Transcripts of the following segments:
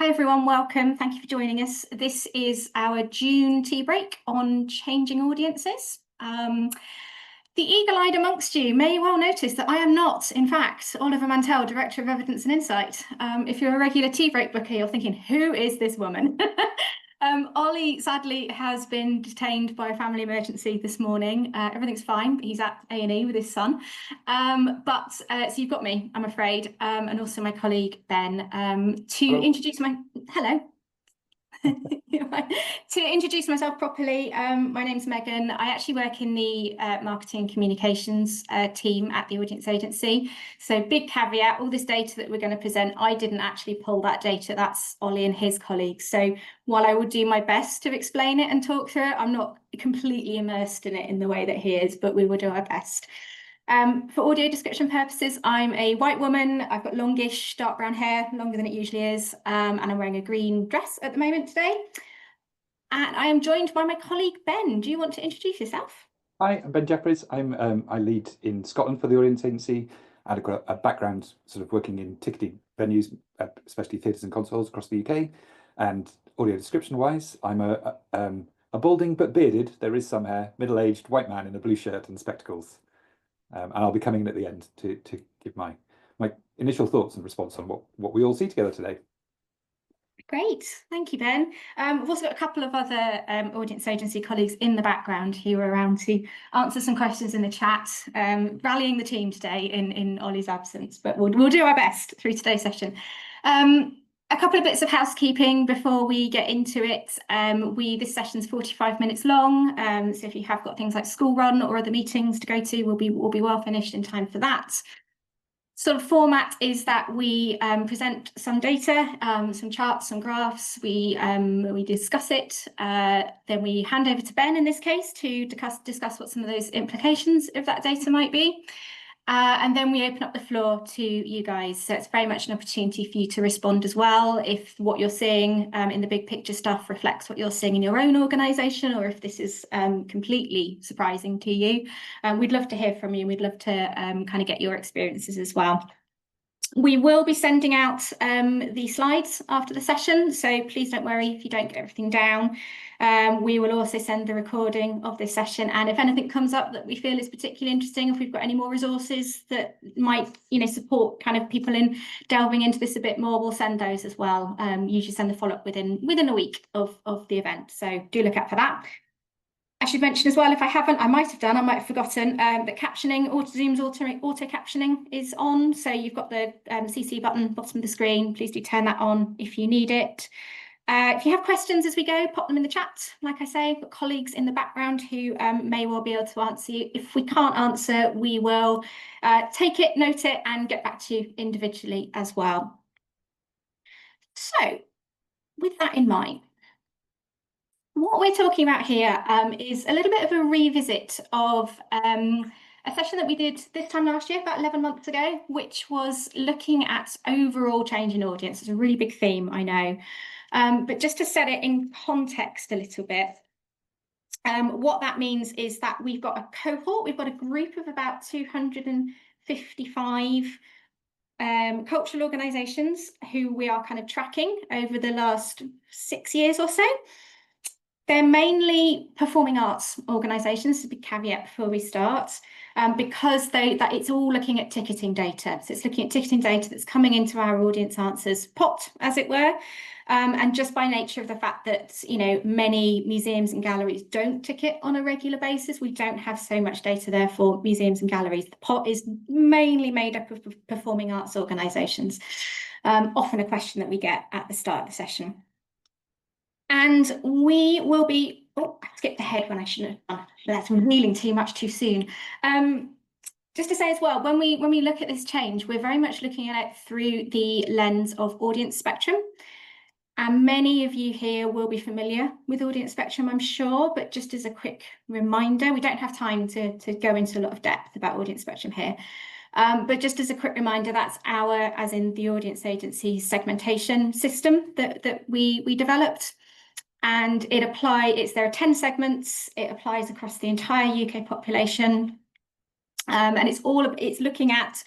everyone, welcome. Thank you for joining us. This is our June tea break on changing audiences. The eagle-eyed amongst you may well notice that I am not, in fact, Oliver Mantell, Director of Evidence and Insight. If you're a regular tea break booker, you're thinking, who is this woman? Ollie sadly has been detained by a family emergency this morning. Everything's fine, but he's at A&E with his son. So you've got me, I'm afraid, and also my colleague Ben. Introduce hello. To introduce myself properly, my name's Megan. I actually work in the marketing communications team at the audience agency. So big caveat, all this data that we're going to present, I didn't actually pull that data. That's Ollie and his colleagues. So while I would do my best to explain it and talk through it, I'm not completely immersed in it in the way that he is, but we will do our best. For audio description purposes, I'm a white woman. I've got longish dark brown hair, longer than it usually is, and I'm wearing a green dress at the moment today. And I am joined by my colleague, Ben. Do you want to introduce yourself? Hi, I'm Ben Jeffries. I lead in Scotland for the audience agency, and I've got a background sort of working in ticketing venues, especially theatres and concerts across the UK. And audio description-wise, I'm a balding but bearded, there is some hair, middle-aged white man in a blue shirt and spectacles. And I'll be coming in at the end to give my initial thoughts and response on what we all see together today. Great, thank you, Ben. We've also got a couple of other audience agency colleagues in the background who are around to answer some questions in the chat, rallying the team today in Ollie's absence, but we'll do our best through today's session. A couple of bits of housekeeping before we get into it. This session's 45 minutes long, so if you have got things like school run or other meetings to go to, we'll be well finished in time for that. Sort of format is that we present some data, some charts, some graphs. We discuss it. Then we hand over to Ben in this case to discuss what some of those implications of that data might be. And then we open up the floor to you guys. So it's very much an opportunity for you to respond as well. If what you're seeing in the big picture stuff reflects what you're seeing in your own organisation, or if this is completely surprising to you, we'd love to hear from you. We'd love to kind of get your experiences as well. We will be sending out the slides after the session, so please don't worry if you don't get everything down. We will also send the recording of this session, and if anything comes up that we feel is particularly interesting, if we've got any more resources that might, support kind of people in delving into this a bit more, we'll send those as well. Usually send the follow-up within a week of the event, so do look out for that. I should mention as well, if I haven't, I might have forgotten, that captioning, Zoom's auto captioning is on. So you've got the CC button bottom of the screen. Please do turn that on if you need it. If you have questions as we go, pop them in the chat. Like I say, we've got colleagues in the background who may well be able to answer you. If we can't answer, we will take it, note it, and get back to you individually as well. So with that in mind, what we're talking about here is a little bit of a revisit of a session that we did this time last year, about 11 months ago, which was looking at overall change in audience. It's a really big theme, I know. But just to set it in context a little bit, what that means is that we've got a cohort, we've got a group of about 255 cultural organisations who we are kind of tracking over the last 6 years or so. They're mainly performing arts organisations, a big caveat before we start, because that it's all looking at ticketing data. So it's looking at ticketing data that's coming into our audience answers pot, as it were. And just by nature of the fact that, many museums and galleries don't ticket on a regular basis, we don't have so much data there for museums and galleries. The pot is mainly made up of performing arts organisations, often a question that we get at the start of the session. And we will be, I skipped ahead when I shouldn't have done. That's revealing too much too soon. Just to say as well, when we look at this change, we're very much looking at it through the lens of audience spectrum. And many of you here will be familiar with audience spectrum, I'm sure, but just as a quick reminder, we don't have time to go into a lot of depth about audience spectrum here. But just as a quick reminder, that's as in the audience agency segmentation system that we developed. And there are 10 segments, it applies across the entire UK population. And it's looking at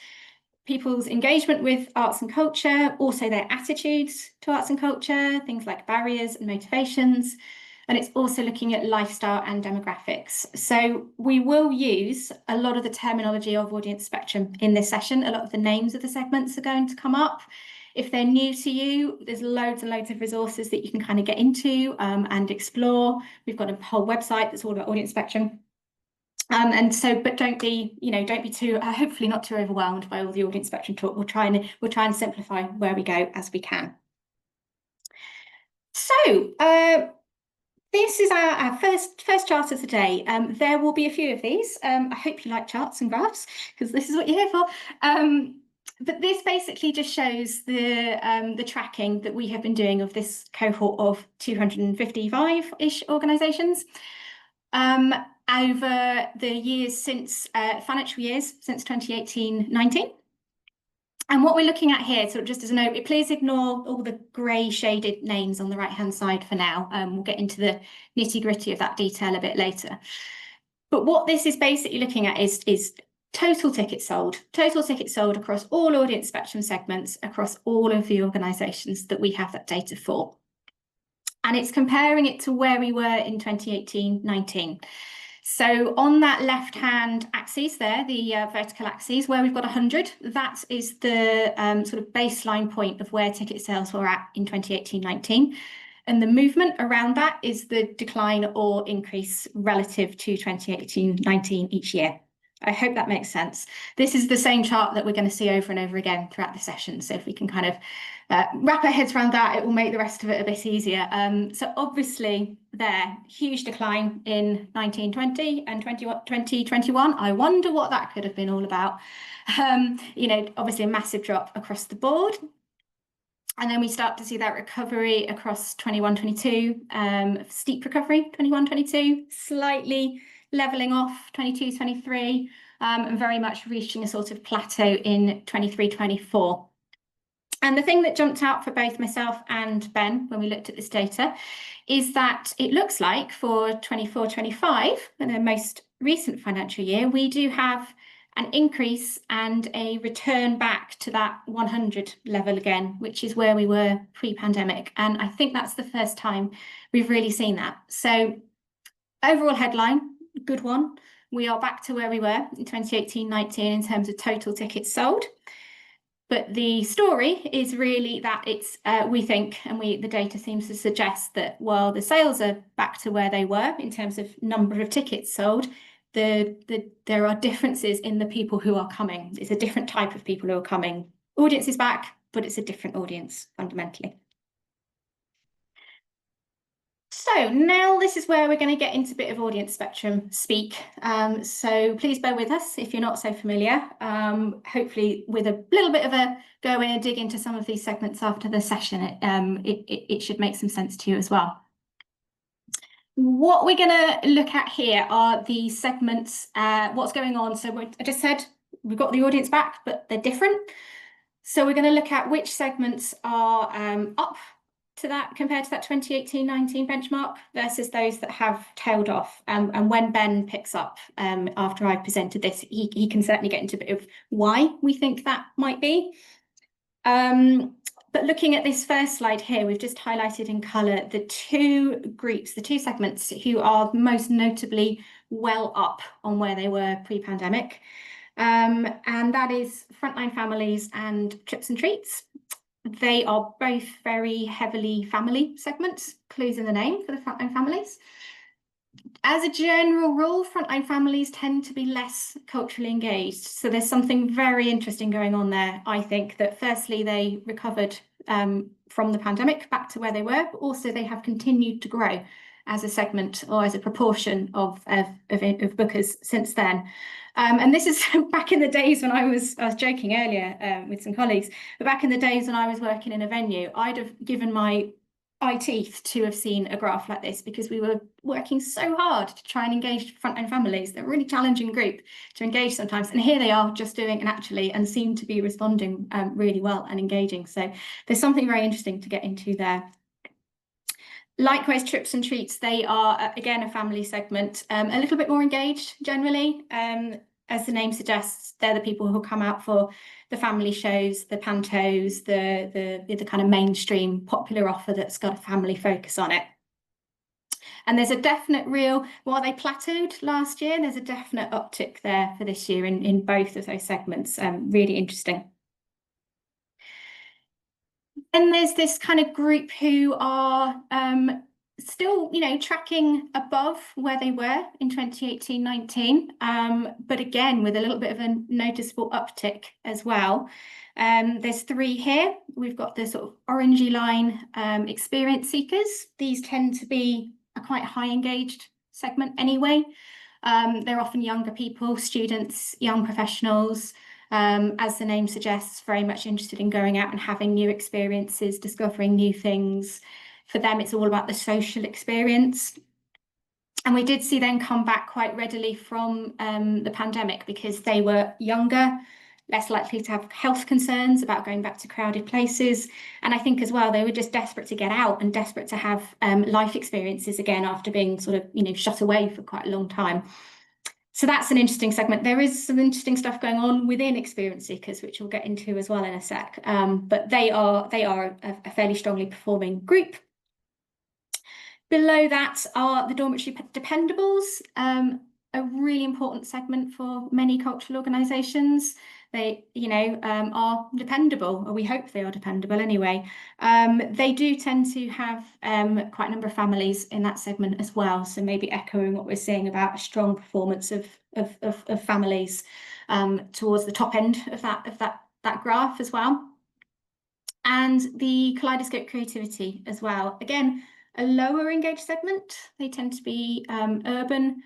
people's engagement with arts and culture, also their attitudes to arts and culture, things like barriers and motivations. And it's also looking at lifestyle and demographics. So we will use a lot of the terminology of audience spectrum in this session. A lot of the names of the segments are going to come up. If they're new to you, there's loads and loads of resources that you can kind of get into and explore. We've got a whole website that's all about audience spectrum. But don't be too, hopefully not too overwhelmed by all the audience spectrum talk. We'll try and simplify where we go as we can. So this is our first chart of the day. There will be a few of these. I hope you like charts and graphs, because this is what you're here for. But this basically just shows the tracking that we have been doing of this cohort of 255-ish organisations. Over the years since financial years since 2018-19. And what we're looking at here, so just as a note, please ignore all the grey shaded names on the right hand side for now. We'll get into the nitty gritty of that detail a bit later. But what this is basically looking at is total tickets sold across all audience spectrum segments, across all of the organisations that we have that data for. And it's comparing it to where we were in 2018-19. So on that left-hand axis there, the vertical axis, where we've got 100, that is the sort of baseline point of where ticket sales were at in 2018-19. And the movement around that is the decline or increase relative to 2018-19 each year. I hope that makes sense. This is the same chart that we're going to see over and over again throughout the session. So if we can kind of wrap our heads around that, it will make the rest of it a bit easier. So obviously there, huge decline in 1920 and 2021. I wonder what that could have been all about. Obviously a massive drop across the board. And then we start to see that recovery across 21-22, steep recovery, 21-22, slightly levelling off 22-23, and very much reaching a sort of plateau in 23-24. And the thing that jumped out for both myself and Ben when we looked at this data is that it looks like for 24-25, in the most recent financial year, we do have an increase and a return back to that 100 level again, which is where we were pre-pandemic. And I think that's the first time we've really seen that. So overall headline, good one. We are back to where we were in 2018-19 in terms of total tickets sold. But the story is really that it's, we think, and the data seems to suggest that while the sales are back to where they were in terms of number of tickets sold, there are differences in the people who are coming. It's a different type of people who are coming. Audience is back, but it's a different audience fundamentally. So now this is where we're going to get into a bit of audience spectrum speak. So please bear with us if you're not so familiar. Hopefully with a little bit of a go in and dig into some of these segments after the session, it should make some sense to you as well. What we're going to look at here are the segments, what's going on. So I just said we've got the audience back, but they're different. So we're going to look at which segments are up to that compared to that 2018-19 benchmark versus those that have tailed off. And when Ben picks up after I've presented this, he can certainly get into a bit of why we think that might be. But looking at this first slide here, we've just highlighted in colour the two groups, the two segments who are most notably well up on where they were pre-pandemic. And that is frontline families and trips and treats. They are both very heavily family segments, clues in the name for the frontline families. As a general rule, frontline families tend to be less culturally engaged. So there's something very interesting going on there. I think that firstly, they recovered from the pandemic back to where they were, but also they have continued to grow as a segment or as a proportion of bookers since then. And this is back in the days when I was joking earlier with some colleagues, but back in the days when I was working in a venue, I'd have given my eye teeth to have seen a graph like this because we were working so hard to try and engage frontline families. They're a really challenging group to engage sometimes. And here they are just doing it naturally and seem to be responding really well and engaging. So there's something very interesting to get into there. Likewise, trips and treats, they are, again, a family segment, a little bit more engaged generally. as the name suggests, they're the people who come out for the family shows, the pantos, the kind of mainstream popular offer that's got a family focus on it. And there's a definite while they plateaued last year, there's a definite uptick there for this year in both of those segments. Really interesting. And there's this kind of group who are still, tracking above where they were in 2018-19, but again, with a little bit of a noticeable uptick as well. There's 3 here. We've got the sort of orangey line experience seekers. These tend to be a quite high engaged segment anyway. They're often younger people, students, young professionals. As the name suggests, very much interested in going out and having new experiences, discovering new things. For them, it's all about the social experience. And we did see them come back quite readily from the pandemic because they were younger, less likely to have health concerns about going back to crowded places. And I think as well, they were just desperate to get out and desperate to have life experiences again after being sort of, shut away for quite a long time. So that's an interesting segment. There is some interesting stuff going on within experience seekers, which we'll get into as well in a sec. But they are a fairly strongly performing group. Below that are the dormitory dependables, a really important segment for many cultural organisations. They, are dependable, or we hope they are dependable anyway. They do tend to have quite a number of families in that segment as well. So maybe echoing what we're seeing about a strong performance of families towards the top end of that graph as well. And the kaleidoscope creativity as well. Again, a lower engaged segment. They tend to be urban,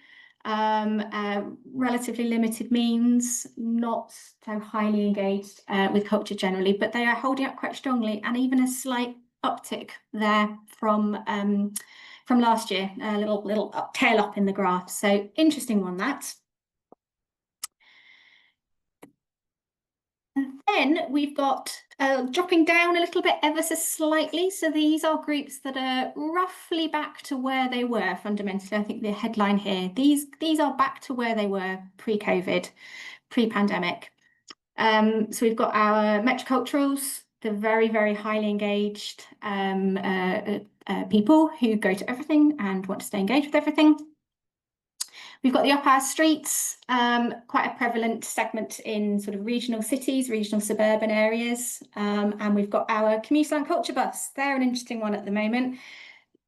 relatively limited means, not so highly engaged with culture generally, but they are holding up quite strongly, and even a slight uptick there from last year, a little tail up in the graph. So interesting one, that. And then we've got dropping down a little bit ever so slightly. So these are groups that are roughly back to where they were fundamentally. I think the headline here, these are back to where they were pre-COVID, pre-pandemic. So we've got our metroculturals, the very, very highly engaged people who go to everything and want to stay engaged with everything. We've got the up-our streets, quite a prevalent segment in sort of regional cities, regional suburban areas. And we've got our commuter and culture bus. They're an interesting one at the moment.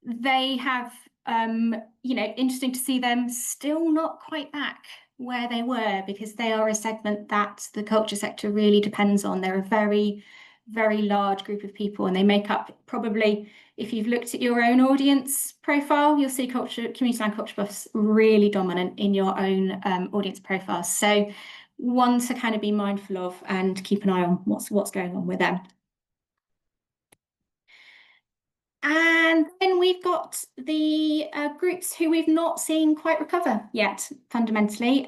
They have, interesting to see them still not quite back where they were, because they are a segment that the culture sector really depends on. They're a very, very large group of people, and they make up probably, if you've looked at your own audience profile, you'll see community and culture buffs really dominant in your own audience profile. So one to kind of be mindful of and keep an eye on what's going on with them. And then we've got the groups who we've not seen quite recover yet, fundamentally.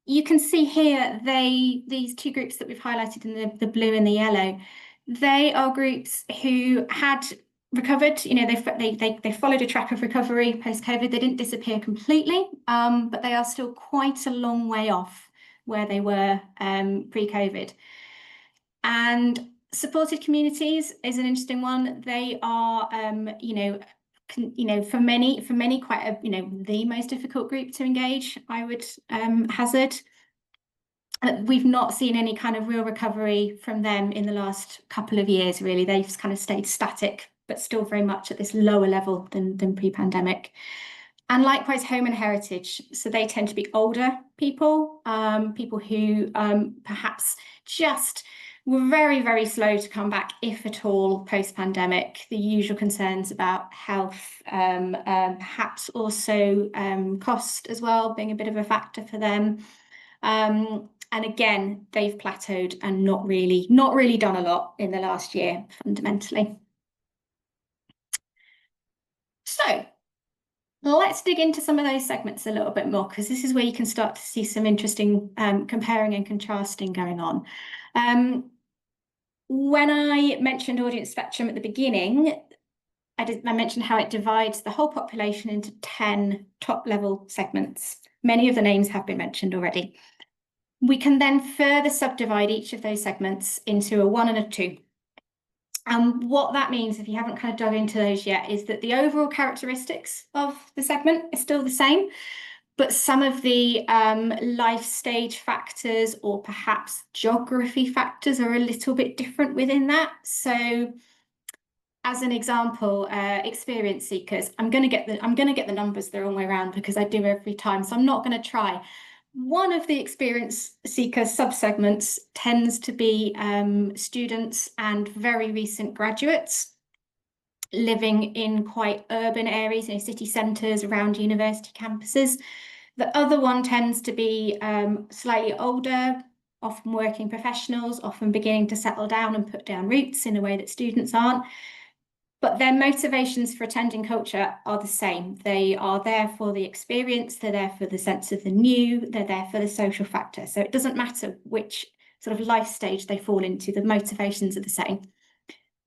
You can see here, these 2 groups that we've highlighted in the blue and the yellow, they are groups who had recovered. They followed a track of recovery post-COVID. They didn't disappear completely, but they are still quite a long way off where they were pre-COVID. And supported communities is an interesting one. They are, for many quite the most difficult group to engage, I would hazard. We've not seen any kind of real recovery from them in the last couple of years, really. They've kind of stayed static, but still very much at this lower level than pre-pandemic. And likewise, home and heritage. So they tend to be older people, people who perhaps just were very, very slow to come back, if at all, post-pandemic. The usual concerns about health, perhaps also cost as well, being a bit of a factor for them. And again, they've plateaued and not really done a lot in the last year, fundamentally. So let's dig into some of those segments a little bit more, because this is where you can start to see some interesting comparing and contrasting going on. When I mentioned audience spectrum at the beginning, I mentioned how it divides the whole population into 10 top-level segments. Many of the names have been mentioned already. We can then further subdivide each of those segments into a 1 and a 2. And what that means, if you haven't kind of dug into those yet, is that the overall characteristics of the segment is still the same, but some of the life stage factors or perhaps geography factors are a little bit different within that. So as an example, experience seekers, I'm going to get the numbers the wrong way around because I do every time, so I'm not going to try. One of the experience seeker subsegments tends to be students and very recent graduates living in quite urban areas, city centres around university campuses. The other one tends to be slightly older, often working professionals, often beginning to settle down and put down roots in a way that students aren't. But their motivations for attending culture are the same. They are there for the experience, they're there for the sense of the new, they're there for the social factor. So it doesn't matter which sort of life stage they fall into, the motivations are the same.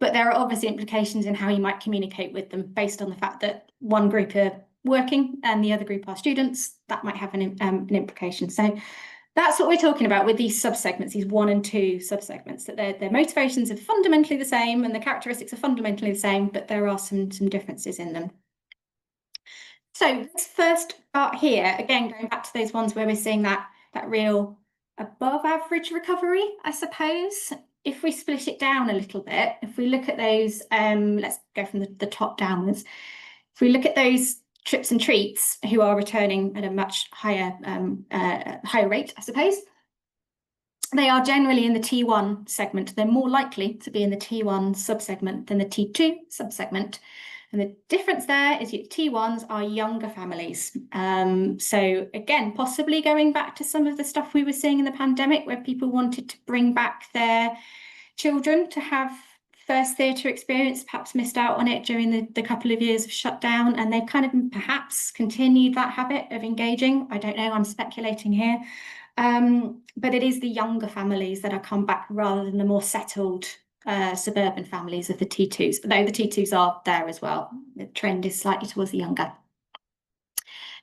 But there are obviously implications in how you might communicate with them based on the fact that one group are working and the other group are students. That might have an implication. So that's what we're talking about with these subsegments, these 1 and 2 subsegments, that their motivations are fundamentally the same and the characteristics are fundamentally the same, but there are some differences in them. So let's first start here, again, going back to those ones where we're seeing that real above average recovery, I suppose. If we split it down a little bit, if we look at those, let's go from the top downwards. If we look at those Tripps and treats who are returning at a much higher rate, I suppose, they are generally in the T1 segment. They're more likely to be in the T1 subsegment than the T2 subsegment. And the difference there is T1s are younger families. So again, possibly going back to some of the stuff we were seeing in the pandemic where people wanted to bring back their children to have first theatre experience, perhaps missed out on it during the couple of years of shutdown, and they've kind of perhaps continued that habit of engaging. I don't know, I'm speculating here. But it is the younger families that are come back rather than the more settled suburban families of the T2s, though the T2s are there as well. The trend is slightly towards the younger.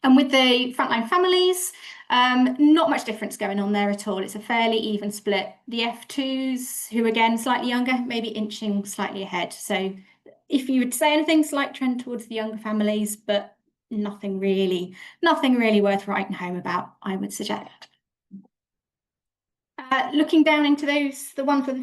And with the frontline families, not much difference going on there at all. It's a fairly even split. The F2s, who again, slightly younger, maybe inching slightly ahead. So if you would say anything, slight trend towards the younger families, but nothing really worth writing home about, I would suggest. Looking down into those, the ones with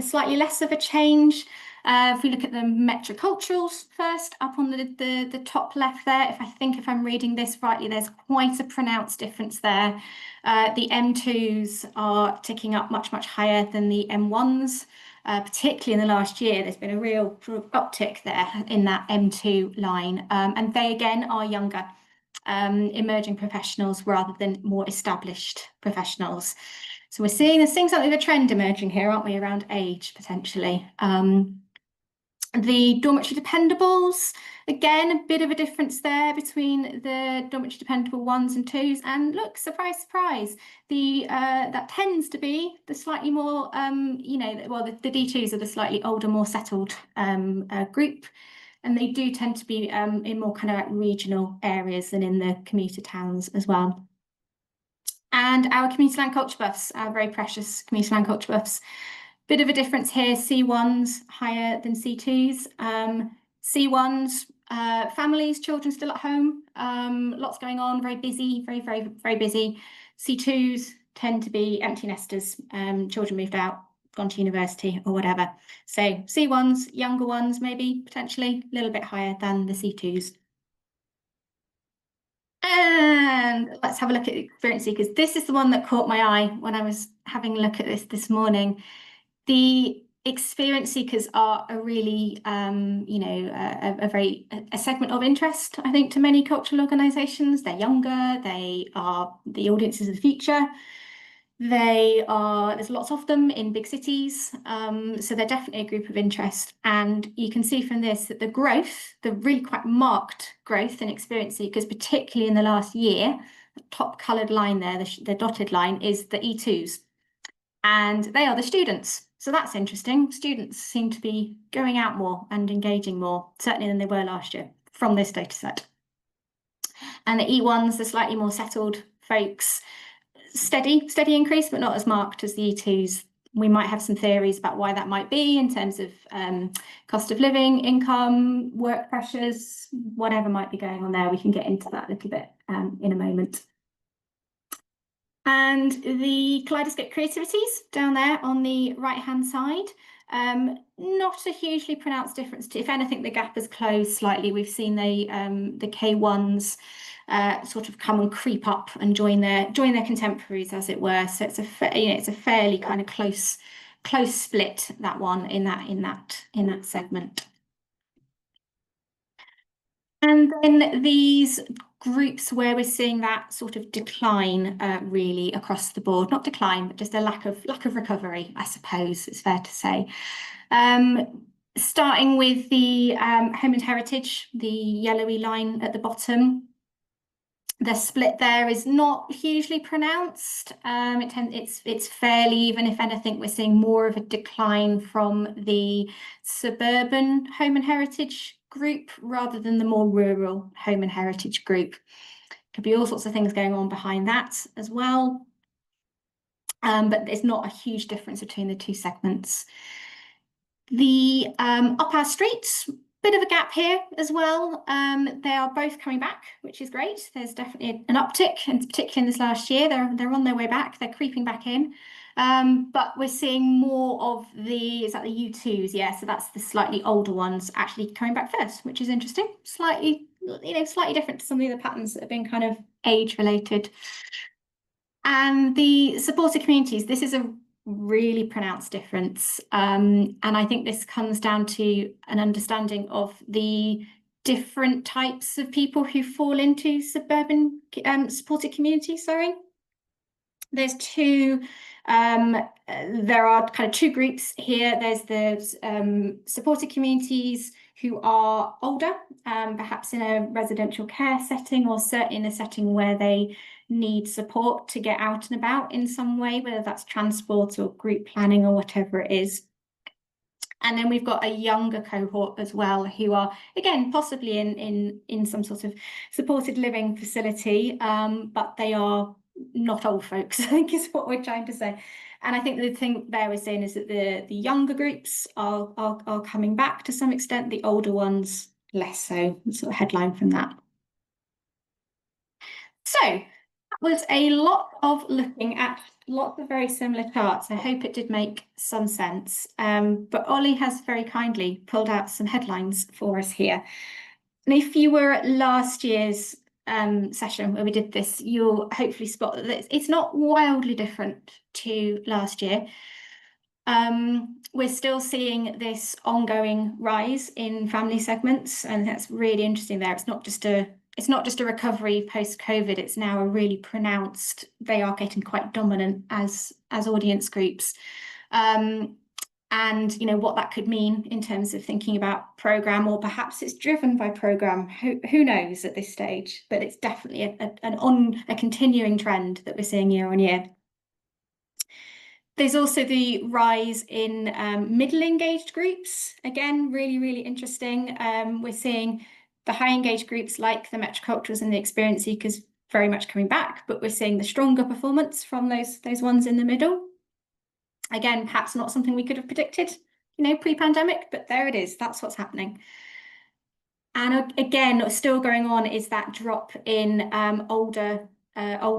slightly less of a change, if we look at the metroculturals first, up on the top left there, if I'm reading this rightly, there's quite a pronounced difference there. The M2s are ticking up much higher than the M1s, particularly in the last year. There's been a real sort of uptick there in that M2 line, and they again are younger, emerging professionals rather than more established professionals. So we're seeing something of a trend emerging here, aren't we, around age potentially. The dormitory dependables, again, a bit of a difference there between the dormitory dependable 1s and 2s. And look, surprise, surprise, that tends to be the slightly more, the D2s are the slightly older, more settled group. And they do tend to be in more kind of like regional areas than in the commuter towns as well. And our community land culture buffs, our very precious community land culture buffs. Bit of a difference here, C1s higher than C2s. C1s, families, children still at home, lots going on, very busy, very busy. C2s tend to be empty nesters, children moved out, gone to university or whatever. So C1s, younger ones, maybe potentially a little bit higher than the C2s. And let's have a look at experience seekers. This is the one that caught my eye when I was having a look at this morning. The experience seekers are a really, a segment of interest, I think, to many cultural organisations. They're younger, they are the audiences of the future. There's lots of them in big cities, so they're definitely a group of interest. And you can see from this that the growth, the really quite marked growth in experience seekers, particularly in the last year, the top coloured line there, the dotted line, is the E2s. And they are the students. So that's interesting. Students seem to be going out more and engaging more, certainly than they were last year from this data set. And the E1s, the slightly more settled folks, steady increase, but not as marked as the E2s. We might have some theories about why that might be in terms of cost of living, income, work pressures, whatever might be going on there. We can get into that a little bit in a moment. And the kaleidoscope creativities down there on the right-hand side, not a hugely pronounced difference. If anything, the gap has closed slightly. We've seen the K1s sort of come and creep up and join their contemporaries, as it were. So it's a fairly kind of close split, that one in that segment. And then these groups where we're seeing that sort of decline really across the board, not decline, but just a lack of recovery, I suppose it's fair to say. Starting with the home and heritage, the yellowy line at the bottom. The split there is not hugely pronounced. It's fairly even. If anything, we're seeing more of a decline from the suburban home and heritage group rather than the more rural home and heritage group. Could be all sorts of things going on behind that as well. But there's not a huge difference between the two segments. The up our streets, bit of a gap here as well. They are both coming back, which is great. There's definitely an uptick, and particularly in this last year, they're on their way back. They're creeping back in. But we're seeing more of is that the U2s? Yeah, so that's the slightly older ones actually coming back first, which is interesting. Slightly different to some of the other patterns that have been kind of age related. And the supported communities, this is a really pronounced difference. And I think this comes down to an understanding of the different types of people who fall into suburban supported communities, There's there are kind of two groups here. There's the supported communities who are older, perhaps in a residential care setting, or certainly in a setting where they need support to get out and about in some way, whether that's transport or group planning or whatever it is. And then we've got a younger cohort as well, who are, again, possibly in some sort of supported living facility, but they are not old folks, I think is what we're trying to say. And I think the thing there we're saying is that the younger groups are coming back to some extent, the older ones less so. Sort of headline from that. So that was a lot of looking at lots of very similar charts. I hope it did make some sense. But Ollie has very kindly pulled out some headlines for us here. And if you were at last year's session where we did this, you'll hopefully spot that it's not wildly different to last year. We're still seeing this ongoing rise in family segments, and that's really interesting there. It's not just a recovery post-COVID, it's now a really pronounced, they are getting quite dominant as audience groups. And what that could mean in terms of thinking about programme, or perhaps it's driven by programme, who knows at this stage, but it's definitely a continuing trend that we're seeing year on year. There's also the rise in middle engaged groups. Again, really, really interesting. We're seeing the high engaged groups like the metroculturals and the experience seekers very much coming back, but we're seeing the stronger performance from those ones in the middle. Again, perhaps not something we could have predicted, pre-pandemic, but there it is. That's what's happening. And again, what's still going on is that drop in older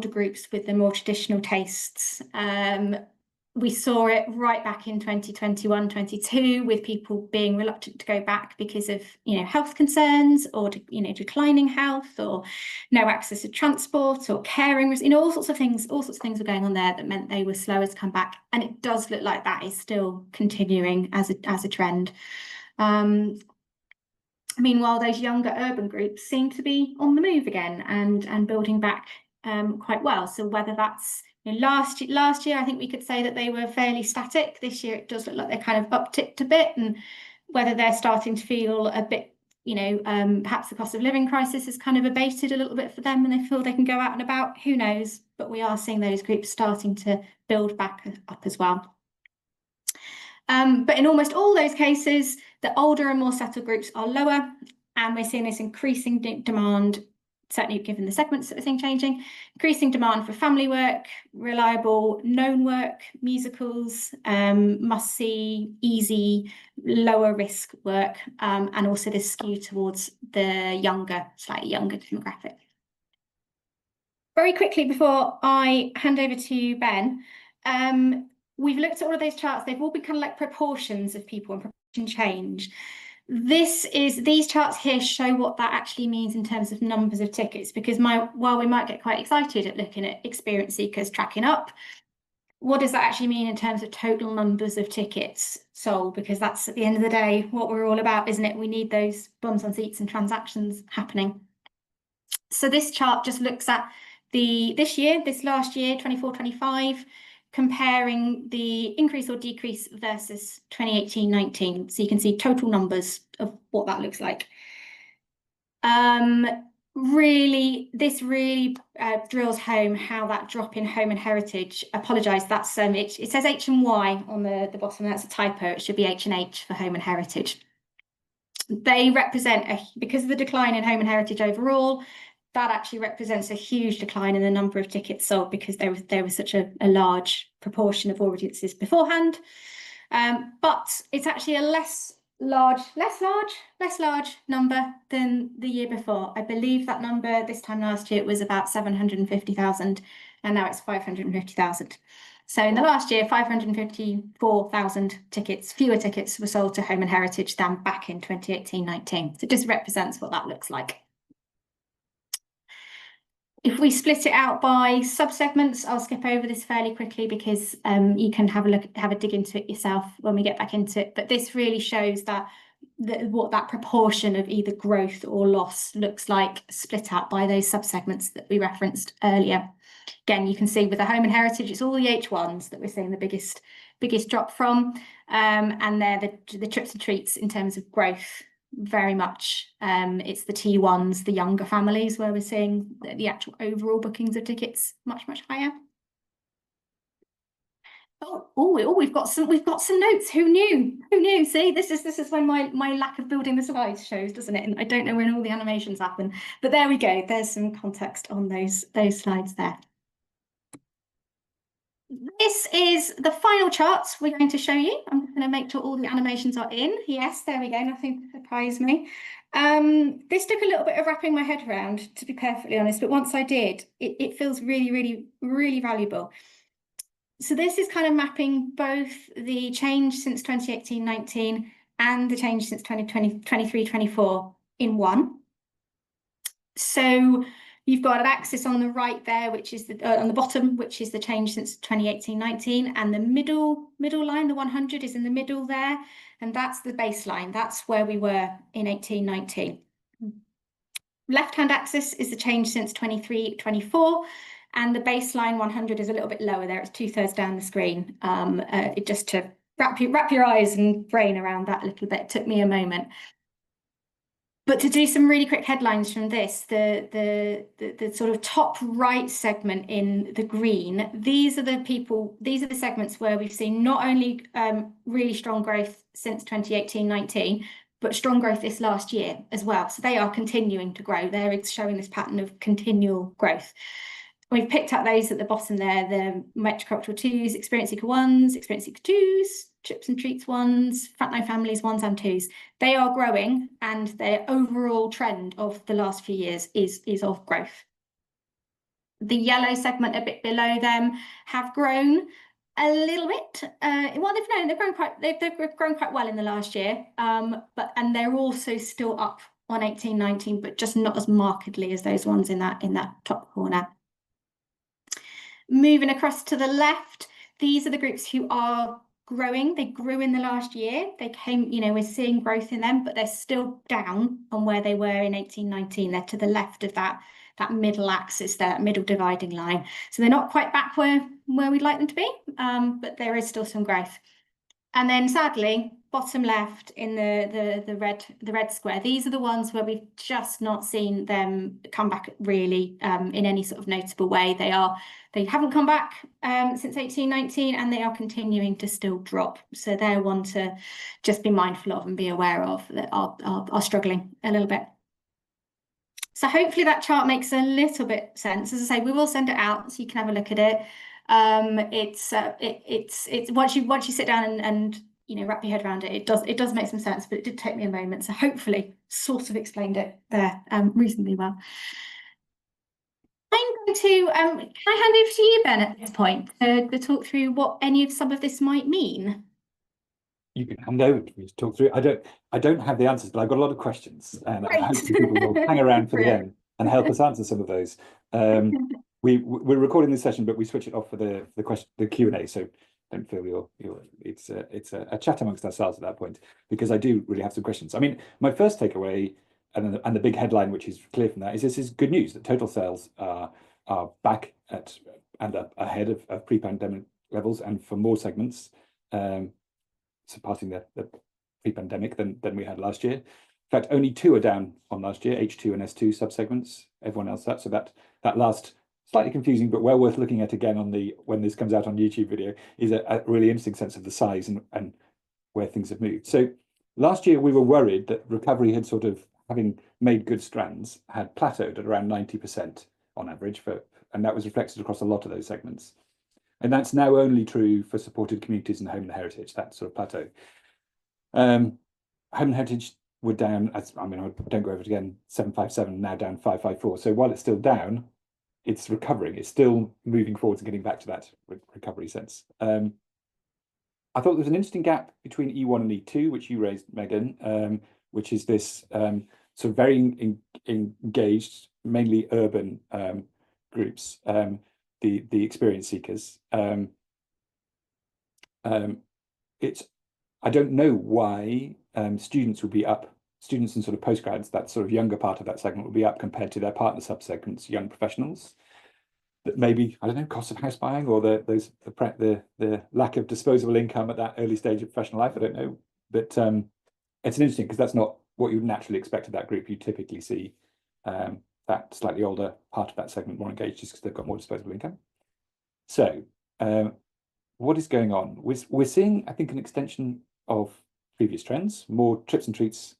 groups with the more traditional tastes. We saw it right back in 2021, 22, with people being reluctant to go back because of, health concerns, or, declining health, or no access to transport, or caring, all sorts of things were going on there that meant they were slower to come back. And it does look like that is still continuing as a trend. Meanwhile, those younger urban groups seem to be on the move again and building back quite well. So whether that's last year, I think we could say that they were fairly static. This year, it does look like they're kind of upticked a bit, and whether they're starting to feel a bit, perhaps the cost of living crisis has kind of abated a little bit for them, and they feel they can go out and about. Who knows? But we are seeing those groups starting to build back up as well. But in almost all those cases, the older and more settled groups are lower, and we're seeing this increasing demand, certainly given the segments that we're seeing changing, increasing demand for family work, reliable known work, musicals, must-see, easy, lower risk work, and also this skew towards the younger, slightly younger demographic. Very quickly before I hand over to Ben, we've looked at all of those charts. They've all been kind of like proportions of people and proportion change. These charts here show what that actually means in terms of numbers of tickets, because while we might get quite excited at looking at experience seekers tracking up, what does that actually mean in terms of total numbers of tickets sold? Because that's at the end of the day what we're all about, isn't it? We need those bums on seats and transactions happening. So this chart just looks at this last year, 24-25, comparing the increase or decrease versus 2018-19. So you can see total numbers of what that looks like. This really drills home how that drop in home and heritage. Apologise, that's it says H and Y on the bottom. That's a typo. It should be H and H for home and heritage. They represent because of the decline in home and heritage overall. That actually represents a huge decline in the number of tickets sold, because there was such a large proportion of audiences beforehand. But it's actually a less large number than the year before. I believe that number this time last year it was about 750,000, and now it's 550,000. So in the last year, 554,000 fewer tickets were sold to home and heritage than back in 2018-19. So it just represents what that looks like. If we split it out by subsegments, I'll skip over this fairly quickly because you can have a dig into it yourself when we get back into it. But this really shows what that proportion of either growth or loss looks like, split out by those subsegments that we referenced earlier. Again, you can see with the home and heritage, it's all the H1s that we're seeing the biggest drop from, and they're the trips and treats in terms of growth. Very much it's the T1s, the younger families, where we're seeing the actual overall bookings of tickets much higher. We've got some notes. Who knew? See, this is when my lack of building the slides shows, doesn't it? And I don't know when all the animations happen, but there we go. There's some context on those slides there. This is the final charts we're going to show you. I'm going to make sure all the animations are in. Yes, there we go. Nothing surprised me. This took a little bit of wrapping my head around, to be perfectly honest, but once I did, it feels really valuable. So this is kind of mapping both the change since 2018-19 and the change since 2023-24 in one. So you've got an axis on the right there, which is on the bottom, which is the change since 2018-19, and the middle line, the 100, is in the middle there, and that's the baseline. That's where we were in 18-19. Left-hand axis is the change since 23-24, and the baseline 100 is a little bit lower there. It's 2/3 down the screen. Just to wrap your eyes and brain around that a little bit, it took me a moment. But to do some really quick headlines from this, the sort of top right segment in the green, these are the segments where we've seen not only really strong growth since 2018-19, but strong growth this last year as well. So they are continuing to grow. They're showing this pattern of continual growth. We've picked up those at the bottom there, the Metrocultural 2s, Experience Seeker 1s, Experience Seeker 2s, Trips and Treats 1s, Frontline Families 1s and 2s. They are growing, and their overall trend of the last few years is of growth. The yellow segment a bit below them have grown a little bit. Well, they've grown quite well in the last year, and they're also still up on 18-19, but just not as markedly as those ones in that top corner. Moving across to the left, these are the groups who are growing. They grew in the last year. They came, we're seeing growth in them, but they're still down on where they were in 18-19. They're to the left of that middle axis, that middle dividing line. So they're not quite back where we'd like them to be, but there is still some growth. And then sadly, bottom left in the red square, these are the ones where we've just not seen them come back really in any sort of notable way. They haven't come back since 1819, and they are continuing to still drop. So they're one to just be mindful of and be aware of, that are struggling a little bit. So hopefully that chart makes a little bit sense. As I say, we will send it out so you can have a look at it. It's once you sit down and wrap your head around it, it does make some sense, but it did take me a moment. So hopefully sort of explained it there reasonably well. I'm going to can I hand over to you, Ben, at this point to talk through what some of this might mean? You can hand over to me to talk through. I don't have the answers, but I've got a lot of questions, and Great. hopefully people will hang around for the end and help us answer some of those. We're recording this session, but we switch it off for the Q&A. So don't feel it's a chat amongst ourselves at that point, because I do really have some questions. I mean, my first takeaway and the big headline, which is clear from that, is this is good news that total sales are back at and up ahead of pre-pandemic levels, and for more segments, surpassing the pre-pandemic than we had last year. In fact, only 2 are down on last year, H2 and S2 subsegments. Everyone else up. So that last, slightly confusing, but well worth looking at again when this comes out on YouTube video, is a really interesting sense of the size and where things have moved. So last year we were worried that recovery had sort of, having made good strands, had plateaued at around 90% on average, and that was reflected across a lot of those segments. And that's now only true for supported communities and home and heritage, that sort of plateau. Home and heritage were down, I don't go over it again, 757, now down 554. So while it's still down, it's recovering. It's still moving forwards and getting back to that recovery sense. I thought there was an interesting gap between E1 and E2, which you raised, Megan, which is this sort of very engaged, mainly urban groups, the experience seekers. I don't know why students would be up. Students and sort of postgrads, that sort of younger part of that segment, will be up compared to their partner subsegments, young professionals. That maybe, I don't know, cost of house buying, or the lack of disposable income at that early stage of professional life. I don't know, but it's an interesting, because that's not what you would naturally expect of that group. You typically see that slightly older part of that segment more engaged, just because they've got more disposable income. So what is going on? We're seeing, I think, an extension of previous trends, more trips and treats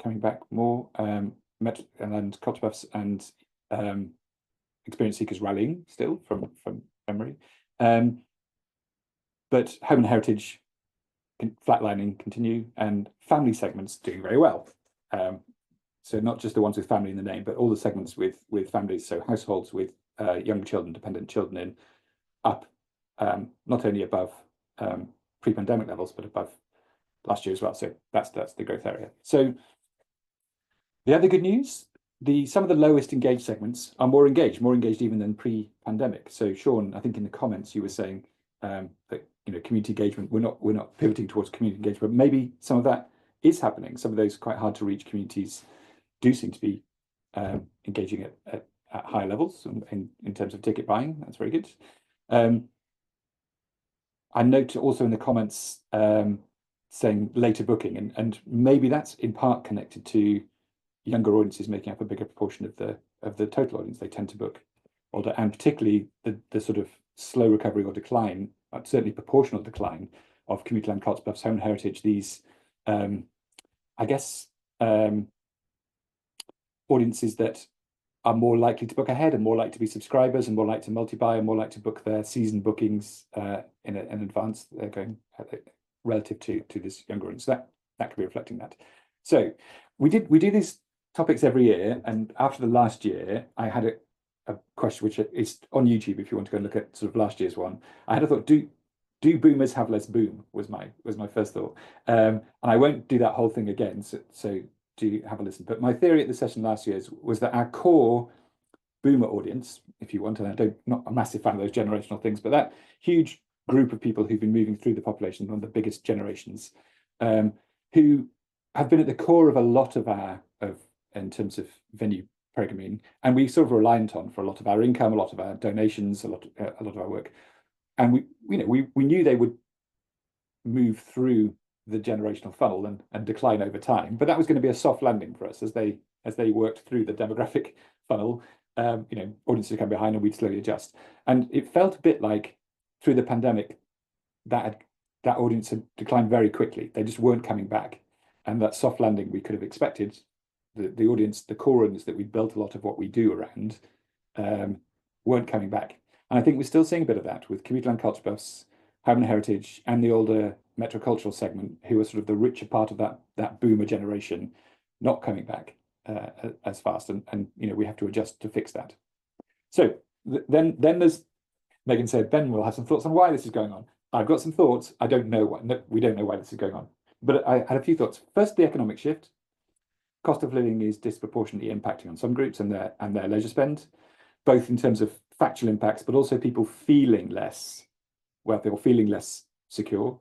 coming back, more and culture buffs and experience seekers rallying still from memory. But home and heritage flatlining continue, and family segments doing very well. So not just the ones with family in the name, but all the segments with families, so households with young children, dependent children in, up, not only above pre-pandemic levels, but above last year as well. So that's the growth area. So the other good news, some of the lowest engaged segments are more engaged even than pre-pandemic. So Sean, I think in the comments you were saying that community engagement, we're not pivoting towards community engagement, but maybe some of that is happening. Some of those quite hard to reach communities do seem to be engaging at higher levels in terms of ticket buying. That's very good. I note also in the comments saying later booking, and maybe that's in part connected to younger audiences making up a bigger proportion of the total audience. They tend to book older, and particularly the sort of slow recovery or decline, certainly proportional decline of community land, culture buffs, home and heritage. These, I guess, audiences that are more likely to book ahead and more likely to be subscribers and more likely to multi-buy and more likely to book their season bookings in advance. They're going relative to this younger audience. So that could be reflecting that. So we do these topics every year, and after the last year, I had a question which is on YouTube if you want to go and look at sort of last year's one. I had a thought: do boomers have less boom? Was my first thought, and I won't do that whole thing again. So do have a listen. But my theory at the session last year was that our core boomer audience, if you want, and I'm not a massive fan of those generational things, but that huge group of people who've been moving through the population, one of the biggest generations, who have been at the core of a lot of in terms of venue programming, and we sort of reliant on for a lot of our income, a lot of our donations, a lot of our work, and we knew they would move through the generational funnel and decline over time. But that was going to be a soft landing for us as they worked through the demographic funnel. Audiences come behind and we'd slowly adjust. And it felt a bit like through the pandemic that audience had declined very quickly. They just weren't coming back. And that soft landing we could have expected, the audience, the core audience that we built a lot of what we do around, weren't coming back. And I think we're still seeing a bit of that with commuter land culture buffs, home and heritage, and the older metrocultural segment, who are sort of the richer part of that boomer generation, not coming back as fast. And we have to adjust to fix that. So then there's Megan said, Ben will have some thoughts on why this is going on. I've got some thoughts. I don't know why. No, we don't know why this is going on. But I had a few thoughts. First, the economic shift. Cost of living is disproportionately impacting on some groups and their leisure spend, both in terms of factual impacts, but also people feeling less wealthy or feeling less secure.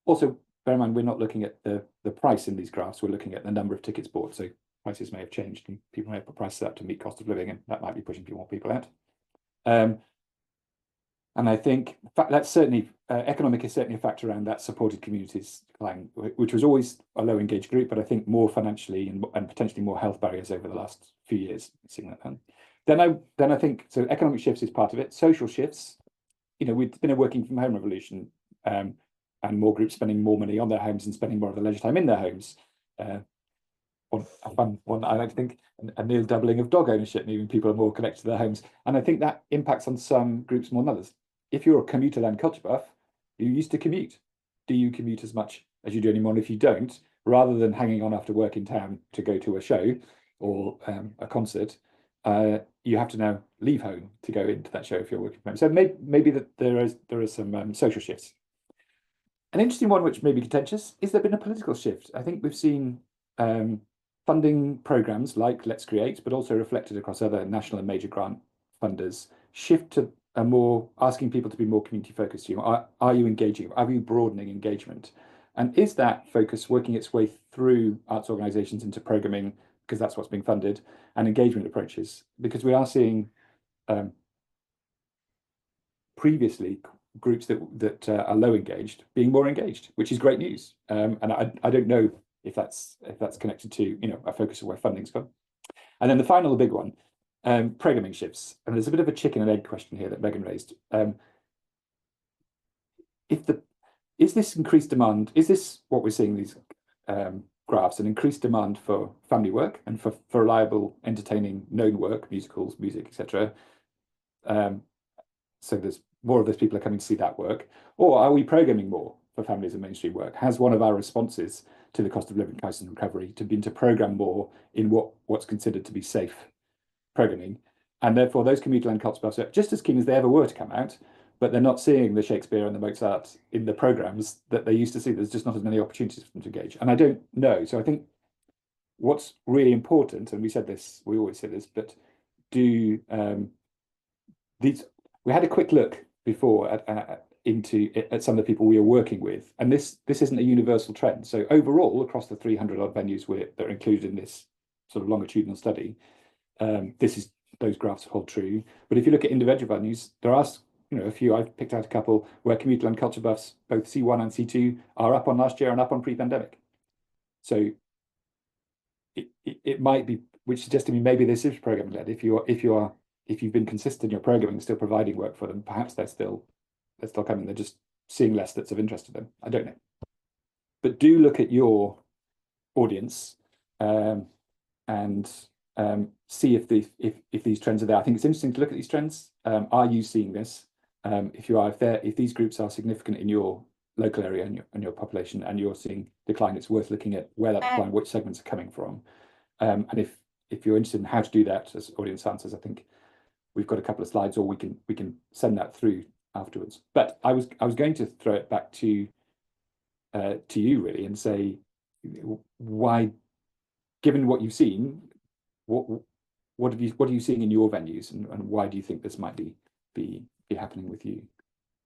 Also, bear in mind, we're not looking at the price in these graphs. We're looking at the number of tickets bought. So prices may have changed and people may have put prices up to meet cost of living, and that might be pushing more people out. And I think that's certainly economic is certainly a factor around that supported communities decline, which was always a low engaged group, but I think more financially and potentially more health barriers over the last few years. Seeing that. Then I think so. Economic shifts is part of it. Social shifts. We've been a working from home revolution, and more groups spending more money on their homes and spending more of their leisure time in their homes. A fun one, I like to think, a near doubling of dog ownership, meaning people are more connected to their homes. And I think that impacts on some groups more than others. If you're a commuter land culture buff, you used to commute. Do you commute as much as you do anymore? And if you don't, rather than hanging on after work in town to go to a show or a concert, you have to now leave home to go into that show if you're working from home. So maybe that there are some social shifts. An interesting one, which may be contentious, is there been a political shift? I think we've seen funding programs like Let's Create, but also reflected across other national and major grant funders, shift to a more asking people to be more community focused. Are you engaging? Are you broadening engagement? And is that focus working its way through arts organizations into programming, because that's what's being funded, and engagement approaches? Because we are seeing previously groups that are low engaged being more engaged, which is great news. And I don't know if that's connected to a focus of where funding's gone. And then the final big one, programming shifts. And there's a bit of a chicken and egg question here that Megan raised. Is this increased demand? Is this what we're seeing in these graphs? An increased demand for family work and for reliable, entertaining, known work, musicals, music, etc. So there's more of those people are coming to see that work, or are we programming more for families and mainstream work? Has one of our responses to the cost of living crisis and recovery been to program more in what's considered to be safe programming? And therefore, those commuter land culture buffs are just as keen as they ever were to come out, but they're not seeing the Shakespeare and the Mozart in the programs that they used to see. There's just not as many opportunities for them to engage. And I don't know. So I think what's really important, and we always say this, but we had a quick look before at some of the people we are working with, and this isn't a universal trend. So overall, across the 300 odd venues that are included in this sort of longitudinal study, those graphs hold true. But if you look at individual venues, there are a few. I've picked out a couple where commuter land culture buffs, both C1 and C2, are up on last year and up on pre-pandemic. So it might be, which suggests to me maybe this is programming led. If you've been consistent in your programming, still providing work for them, perhaps they're still coming. They're just seeing less that's of interest to them. I don't know. But do look at your audience and see if these trends are there. I think it's interesting to look at these trends. Are you seeing this? If these groups are significant in your local area and your population, and you're seeing decline, it's worth looking at where that decline, which segments are coming from. And if you're interested in how to do that as audience answers, I think we've got a couple of slides, or we can send that through afterwards. But I was going to throw it back to you really and say, why, given what you've seen, what are you seeing in your venues, and why do you think this might be happening with you?